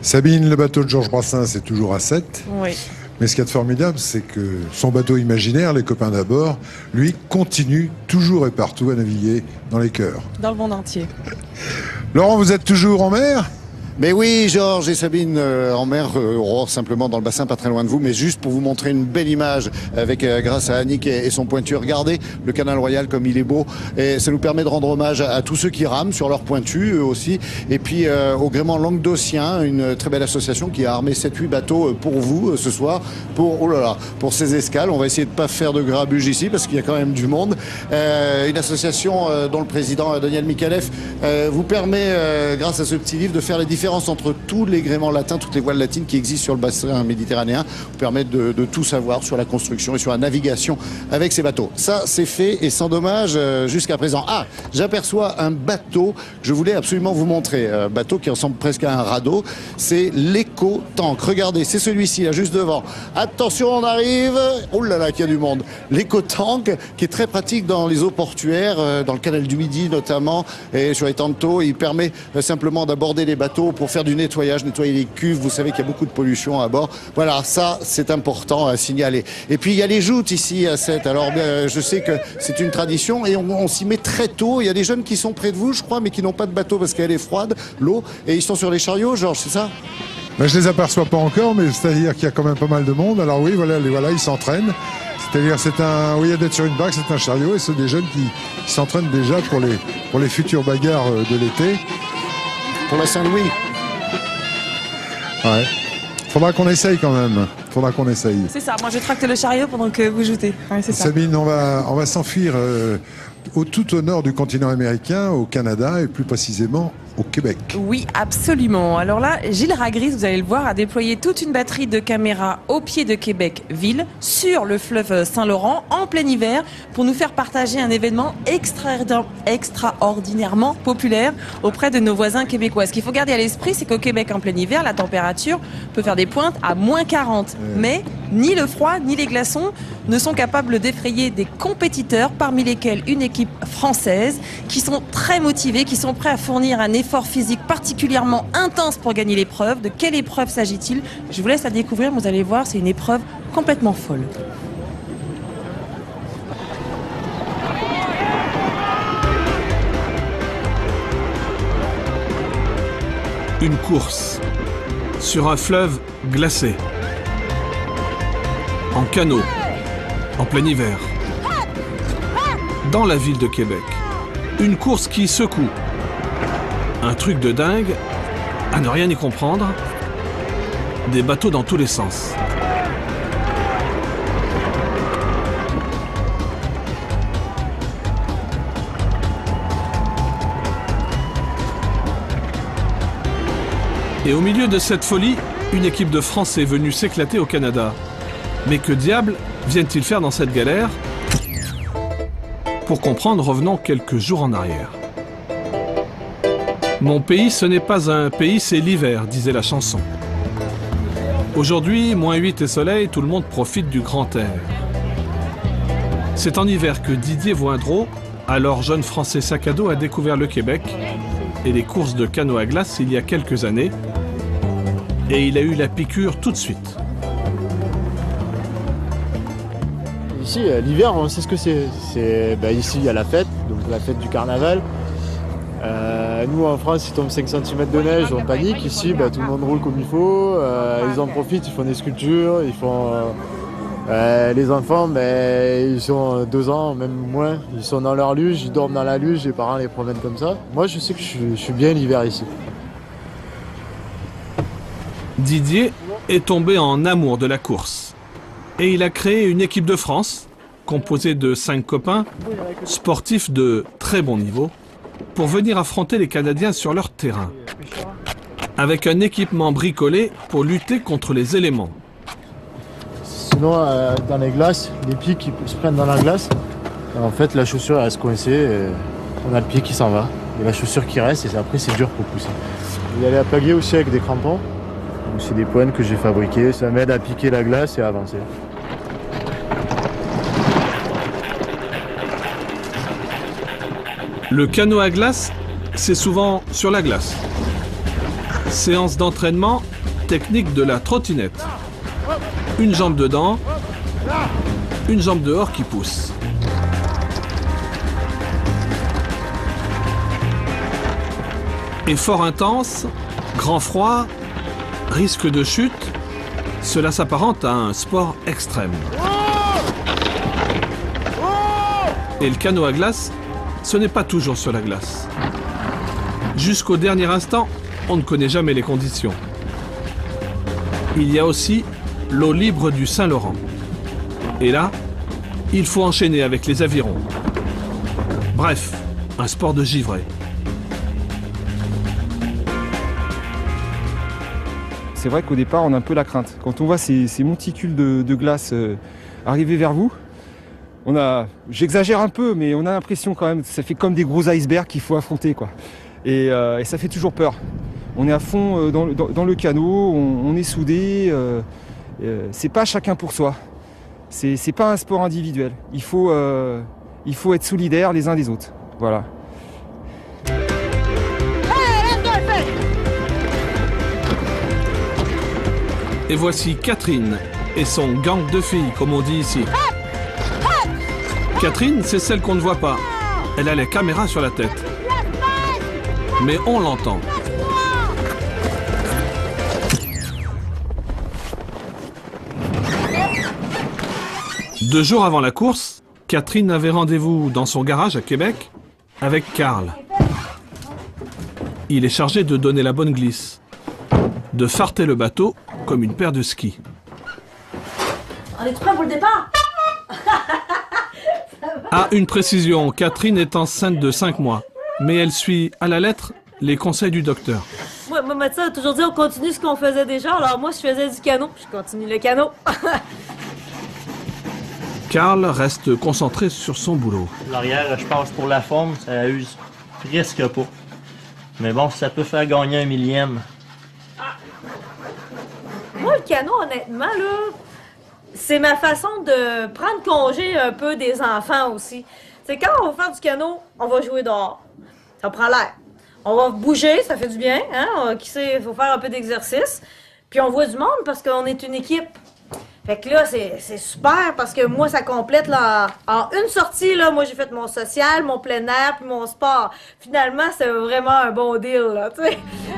Sabine, le bateau de Georges Brassens, c'est toujours à 7. Oui. Mais ce qu'il y a de formidable, c'est que son bateau imaginaire, les copains d'abord, lui, continue toujours et partout à naviguer dans les cœurs. Dans le monde entier. Laurent, vous êtes toujours en mer ? Mais oui, Georges et Sabine, en mer, simplement dans le bassin, pas très loin de vous, mais juste pour vous montrer une belle image avec, grâce à Annick et son pointu. Regardez le canal Royal comme il est beau, et ça nous permet de rendre hommage à tous ceux qui rament sur leur pointu, eux aussi. Et puis au gréement languedocien, une très belle association qui a armé 7-8 bateaux pour vous ce soir, pour ces escales. On va essayer de pas faire de grabuge ici parce qu'il y a quand même du monde. Une association dont le président Daniel Mikalev vous permet, grâce à ce petit livre, de faire les différences entre tous les gréements latins, toutes les voiles latines qui existent sur le bassin méditerranéen, vous permettent de tout savoir sur la construction et sur la navigation avec ces bateaux. Ça, c'est fait et sans dommage jusqu'à présent. Ah, j'aperçois un bateau que je voulais absolument vous montrer. Un bateau qui ressemble presque à un radeau. C'est l'Éco-Tank. Regardez, c'est celui-ci, là, juste devant. Attention, on arrive. Oh là là, qu'il y a du monde. L'Éco-Tank, qui est très pratique dans les eaux portuaires, dans le canal du Midi notamment, et sur les temps de taux. Il permet simplement d'aborder les bateaux pour faire du nettoyage, nettoyer les cuves. Vous savez qu'il y a beaucoup de pollution à bord. Voilà, ça, c'est important à signaler. Et puis, il y a les joutes ici à 7. Alors, je sais que c'est une tradition et on s'y met très tôt. Il y a des jeunes qui sont près de vous, je crois, mais qui n'ont pas de bateau parce qu'elle est froide, l'eau. Et ils sont sur les chariots, Georges, c'est ça ? Ben, je les aperçois pas encore, mais c'est-à-dire qu'il y a quand même pas mal de monde. Alors oui, voilà, ils s'entraînent. C'est-à-dire, au lieu d'être sur une barque, c'est un chariot et c'est des jeunes qui s'entraînent déjà pour les futures bagarres de l'été. Pour la Saint-Louis. Ouais. Faudra qu'on essaye quand même. Faudra qu'on essaye. C'est ça, moi je tracte le chariot pendant que vous joutez. Ouais, c'est ça. Sabine, on va s'enfuir tout au nord du continent américain, au Canada et plus précisément au Québec. Oui, absolument. Alors là, Gilles Ragris, vous allez le voir, a déployé toute une batterie de caméras au pied de Québec-Ville, sur le fleuve Saint-Laurent, en plein hiver, pour nous faire partager un événement extraordinairement populaire auprès de nos voisins québécois. Ce qu'il faut garder à l'esprit, c'est qu'au Québec, en plein hiver, la température peut faire des pointes à moins 40. Mais ni le froid, ni les glaçons ne sont capables d'effrayer des compétiteurs, parmi lesquels une équipe française, qui sont très motivés, qui sont prêts à fournir un effort physique particulièrement intense pour gagner l'épreuve. De quelle épreuve s'agit-il ? Je vous laisse la découvrir, vous allez voir, c'est une épreuve complètement folle. Une course sur un fleuve glacé, en canot, en plein hiver, dans la ville de Québec. Une course qui secoue. Un truc de dingue, à ne rien y comprendre. Des bateaux dans tous les sens. Et au milieu de cette folie, une équipe de Français venue s'éclater au Canada. Mais que diable viennent-ils faire dans cette galère ? Pour comprendre, revenons quelques jours en arrière. Mon pays, ce n'est pas un pays, c'est l'hiver, disait la chanson. Aujourd'hui, moins 8 et soleil, tout le monde profite du grand air. C'est en hiver que Didier Voindreau, alors jeune Français sac à dos, a découvert le Québec et les courses de canot à glace il y a quelques années. Et il a eu la piqûre tout de suite. Ici, l'hiver, on sait ce que c'est. Ici, il y a la fête, donc la fête du carnaval. Nous, en France, il tombe 5 cm de neige, on panique. Ici, tout le monde roule comme il faut. Ils en profitent, ils font des sculptures, ils font... les enfants, ils ont 2 ans, même moins. Ils sont dans leur luge, ils dorment dans la luge, les parents les promènent comme ça. Moi, je sais que je suis bien l'hiver ici. Didier est tombé en amour de la course. Et il a créé une équipe de France, composée de 5 copains, sportifs de très bon niveau, pour venir affronter les Canadiens sur leur terrain, avec un équipement bricolé pour lutter contre les éléments. Sinon, dans les glaces, les pieds qui se prennent dans la glace, en fait, la chaussure elle reste coincée, et on a le pied qui s'en va, et la chaussure qui reste, et après, c'est dur pour pousser. Il y a les plaguer aussi avec des crampons. C'est des poignes que j'ai fabriquées, ça m'aide à piquer la glace et à avancer. Le canot à glace, c'est souvent sur la glace. Séance d'entraînement technique de la trottinette. Une jambe dedans, une jambe dehors qui pousse. Effort intense, grand froid, risque de chute, cela s'apparente à un sport extrême. Et le canot à glace, ce n'est pas toujours sur la glace. Jusqu'au dernier instant, on ne connaît jamais les conditions. Il y a aussi l'eau libre du Saint-Laurent. Et là, il faut enchaîner avec les avirons. Bref, un sport de givré. C'est vrai qu'au départ, on a un peu la crainte. Quand on voit ces monticules de glace arriver vers vous, j'exagère un peu, mais on a l'impression quand même, ça fait comme des gros icebergs qu'il faut affronter, quoi. Et ça fait toujours peur. On est à fond dans le canot, on est soudés. C'est pas chacun pour soi. C'est pas un sport individuel. Il faut être solidaires les uns des autres. Voilà. Et voici Catherine et son gang de filles, comme on dit ici. Catherine, c'est celle qu'on ne voit pas. Elle a les caméras sur la tête. Mais on l'entend. Deux jours avant la course, Catherine avait rendez-vous dans son garage à Québec avec Karl. Il est chargé de donner la bonne glisse, de farter le bateau comme une paire de skis. On est prêts pour le départ? Ah, une précision, Catherine est enceinte de 5 mois, mais elle suit à la lettre les conseils du docteur. Moi, ma médecin a toujours dit on continue ce qu'on faisait déjà, alors moi je faisais du canot, je continue le canot. Karl reste concentré sur son boulot. L'arrière, je passe pour la forme, ça use presque pas. Mais bon, ça peut faire gagner 1/1000. Moi, le canot, honnêtement, là, c'est ma façon de prendre congé un peu des enfants aussi. C'est quand on va faire du canot, on va jouer dehors. Ça prend l'air. On va bouger, ça fait du bien, hein? Qui sait, il faut faire un peu d'exercice. Puis on voit du monde parce qu'on est une équipe. Fait que là, c'est super parce que moi, ça complète là, en une sortie, là, moi j'ai fait mon social, mon plein air, puis mon sport. Finalement, c'est vraiment un bon deal, là, tu sais. Là,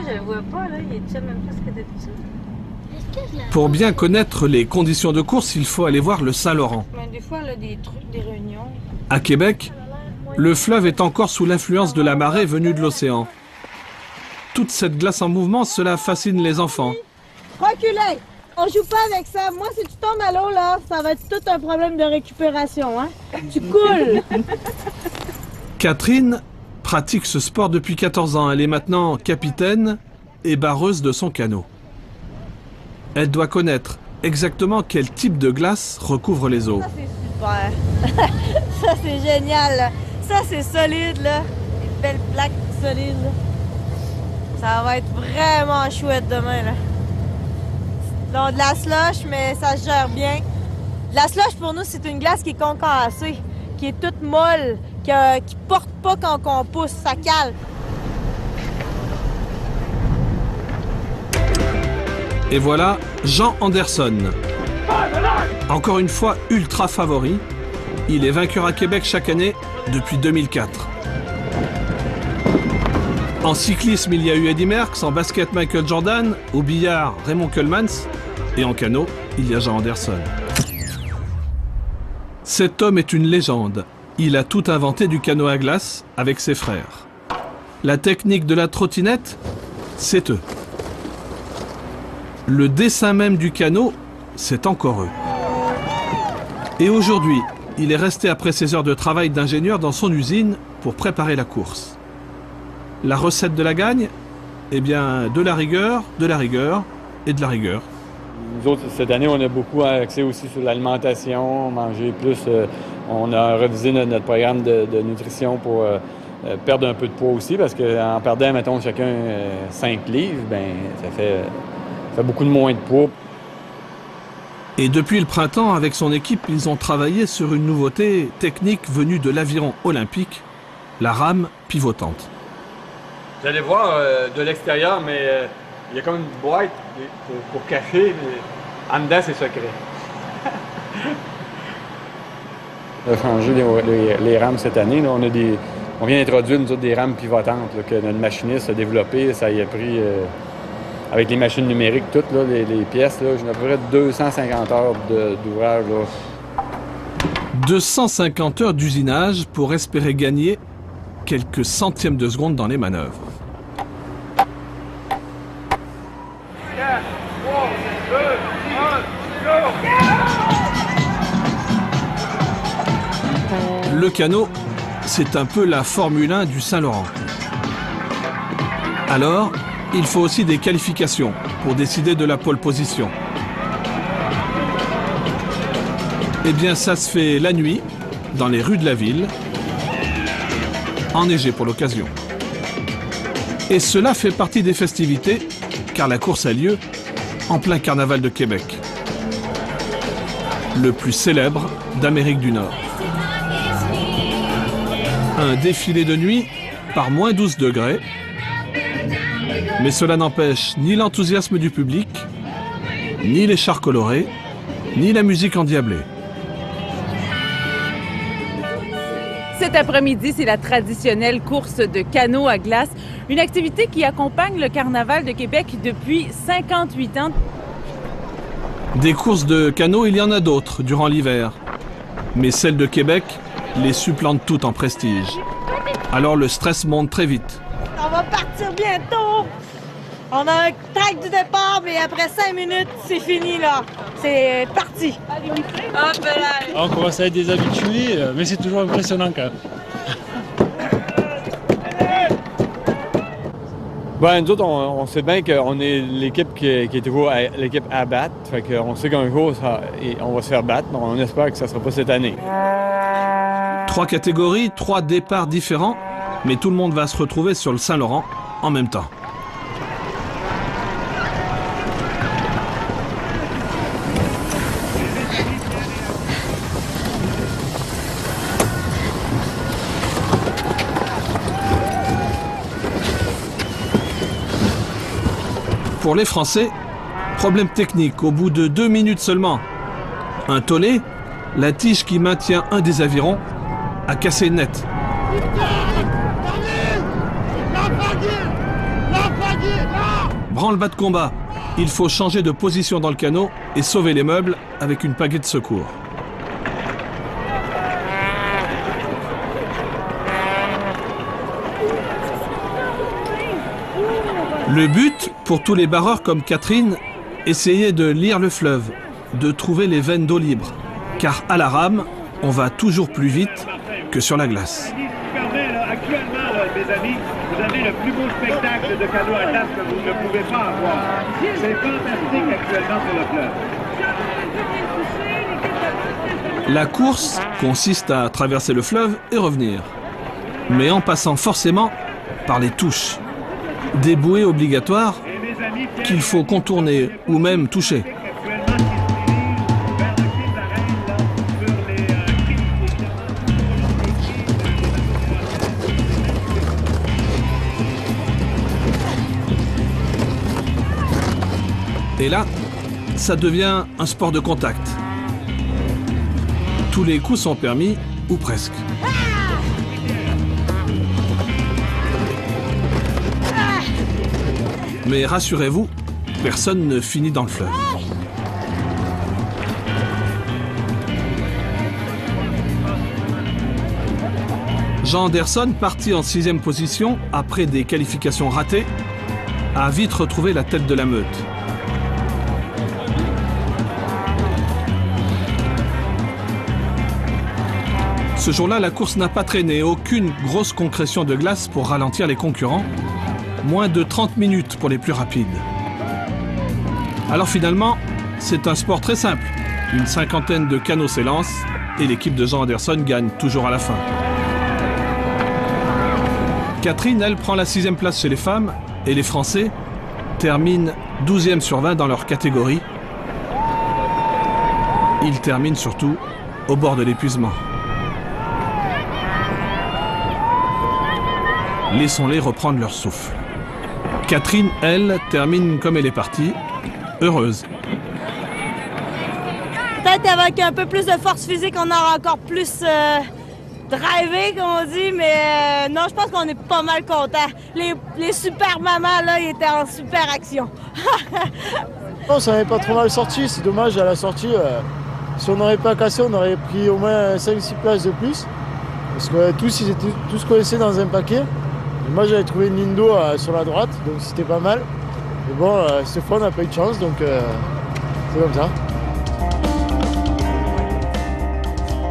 je le vois pas, là, il est déjà même presque de tout ça. Pour bien connaître les conditions de course, il faut aller voir le Saint-Laurent. Des fois, là, des trucs, des réunions. À Québec, le fleuve est encore sous l'influence de la marée venue de l'océan. Toute cette glace en mouvement, cela fascine les enfants. Reculez! On joue pas avec ça. Moi, si tu tombes à l'eau, là, ça va être tout un problème de récupération, hein? Tu coules! Catherine pratique ce sport depuis 14 ans. Elle est maintenant capitaine et barreuse de son canot. Elle doit connaître exactement quel type de glace recouvre les eaux. Ça, c'est super. Ça, c'est génial. Là. Ça, c'est solide, là. Une belle plaque solide. Là. Ça va être vraiment chouette demain, là. Donc, de la slush, mais ça se gère bien. De la slush, pour nous, c'est une glace qui est concassée, qui est toute molle, qui porte pas quand on pousse, ça cale. Et voilà Jean Anderson. Encore une fois ultra favori, il est vainqueur à Québec chaque année depuis 2004. En cyclisme, il y a eu Eddy Merckx, en basket Michael Jordan, au billard Raymond Keulemans et en canot, il y a Jean Anderson. Cet homme est une légende. Il a tout inventé du canot à glace avec ses frères. La technique de la trottinette, c'est eux. Le dessin même du canot, c'est encore eux. Et aujourd'hui, il est resté après ses heures de travail d'ingénieur dans son usine pour préparer la course. La recette de la gagne? Eh bien, de la rigueur et de la rigueur. Nous autres, cette année, on a beaucoup axé aussi sur l'alimentation, manger plus. On a révisé notre programme de nutrition pour perdre un peu de poids aussi, parce qu'en perdant, mettons, chacun 5 livres, ben ça fait beaucoup de moins de poids. Et depuis le printemps, avec son équipe, ils ont travaillé sur une nouveauté technique venue de l'aviron olympique, la rame pivotante. Vous allez voir de l'extérieur, mais Il y a comme une boîte pour cacher, mais en dedans, c'est secret. On a changé les rames cette année. Là. On vient d'introduire, nous autres, des rames pivotantes là, que notre machiniste a développées. Ça y a pris, avec les machines numériques, toutes là, les pièces, j'ai à peu près 250 heures d'ouvrage. 250 heures d'usinage pour espérer gagner quelques centièmes de seconde dans les manœuvres. Le canot, c'est un peu la Formule 1 du Saint-Laurent. Alors, il faut aussi des qualifications pour décider de la pole position. Eh bien, ça se fait la nuit, dans les rues de la ville, enneigé pour l'occasion. Et cela fait partie des festivités, car la course a lieu en plein carnaval de Québec, le plus célèbre d'Amérique du Nord. Un défilé de nuit par moins 12 degrés, mais cela n'empêche ni l'enthousiasme du public, ni les chars colorés, ni la musique endiablée. Cet après-midi, c'est la traditionnelle course de canot à glace, une activité qui accompagne le Carnaval de Québec depuis 58 ans. Des courses de canot, il y en a d'autres durant l'hiver, mais celle de Québec les supplante toutes en prestige. Alors le stress monte très vite. On va partir bientôt! On a un track du départ, mais après 5 minutes, c'est fini, là. C'est parti. Hop là. On commence à être des habitués, mais c'est toujours impressionnant quand même. Ben, nous autres, on sait bien qu'on est l'équipe qui est toujours l'équipe à battre. Fait qu'on sait qu'un jour, on va se faire battre. On espère que ça ne sera pas cette année. 3 catégories, 3 départs différents, mais tout le monde va se retrouver sur le Saint-Laurent en même temps. Pour les Français, problème technique au bout de 2 minutes seulement. Un tollé, la tige qui maintient un des avirons, a cassé net. Branle-bas de combat, il faut changer de position dans le canot et sauver les meubles avec une pagaie de secours. Le but, pour tous les barreurs comme Catherine, essayait de lire le fleuve, de trouver les veines d'eau libre. Car à la rame, on va toujours plus vite que sur la glace. Actuellement, mes amis, vous avez le plus beau spectacle de canot à glace que vous ne pouvez pas avoir. C'est fantastique actuellement sur le fleuve. La course consiste à traverser le fleuve et revenir. Mais en passant forcément par les touches. Des bouées obligatoires qu'il faut contourner ou même toucher. Et là, ça devient un sport de contact. Tous les coups sont permis, ou presque. Mais rassurez-vous, personne ne finit dans le fleuve. Jean Anderson, parti en 6e position après des qualifications ratées, a vite retrouvé la tête de la meute. Ce jour-là, la course n'a pas traîné, aucune grosse concrétion de glace pour ralentir les concurrents. Moins de 30 minutes pour les plus rapides. Alors finalement, c'est un sport très simple. Une cinquantaine de canots s'élancent et l'équipe de Jean Anderson gagne toujours à la fin. Catherine, elle, prend la 6e place chez les femmes et les Français terminent 12e sur 20 dans leur catégorie. Ils terminent surtout au bord de l'épuisement. Laissons-les reprendre leur souffle. Catherine, elle, termine comme elle est partie, heureuse. Peut-être avec un peu plus de force physique, on aura encore plus drivé, comme on dit, mais non, je pense qu'on est pas mal contents. Les super mamans, là, ils étaient en super action. Non, ça n'avait pas trop mal sorti, c'est dommage à la sortie. Si on n'aurait pas cassé, on aurait pris au moins 5-6 places de plus. Parce que tous, ils étaient tous coincés dans un paquet. Et moi, j'avais trouvé une ligne d'eau sur la droite, donc c'était pas mal. Mais bon, cette fois, on n'a pas eu de chance, donc c'est comme ça.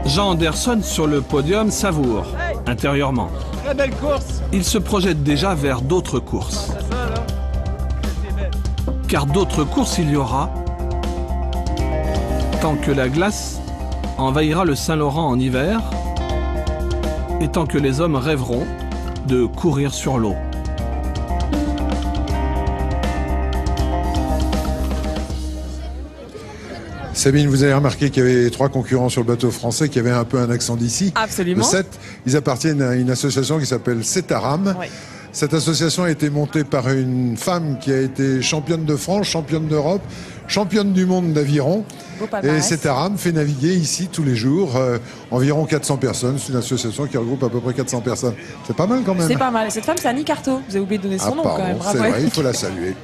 Jean Anderson sur le podium savoure, intérieurement. Très belle course. Il se projette déjà vers d'autres courses. Car d'autres courses il y aura, tant que la glace envahira le Saint-Laurent en hiver, et tant que les hommes rêveront de courir sur l'eau. Sabine, vous avez remarqué qu'il y avait 3 concurrents sur le bateau français qui avaient un peu un accent d'ici. Absolument. Le 7, ils appartiennent à une association qui s'appelle Cetaram. Oui. Cette association a été montée par une femme qui a été championne de France, championne d'Europe, championne du monde d'aviron. Et Cetaram fait naviguer ici tous les jours environ 400 personnes. C'est une association qui regroupe à peu près 400 personnes. C'est pas mal quand même. C'est pas mal. Cette femme, c'est Annie Carto. Vous avez oublié de donner son nom quand même. Bravo. C'est vrai, il faut la saluer.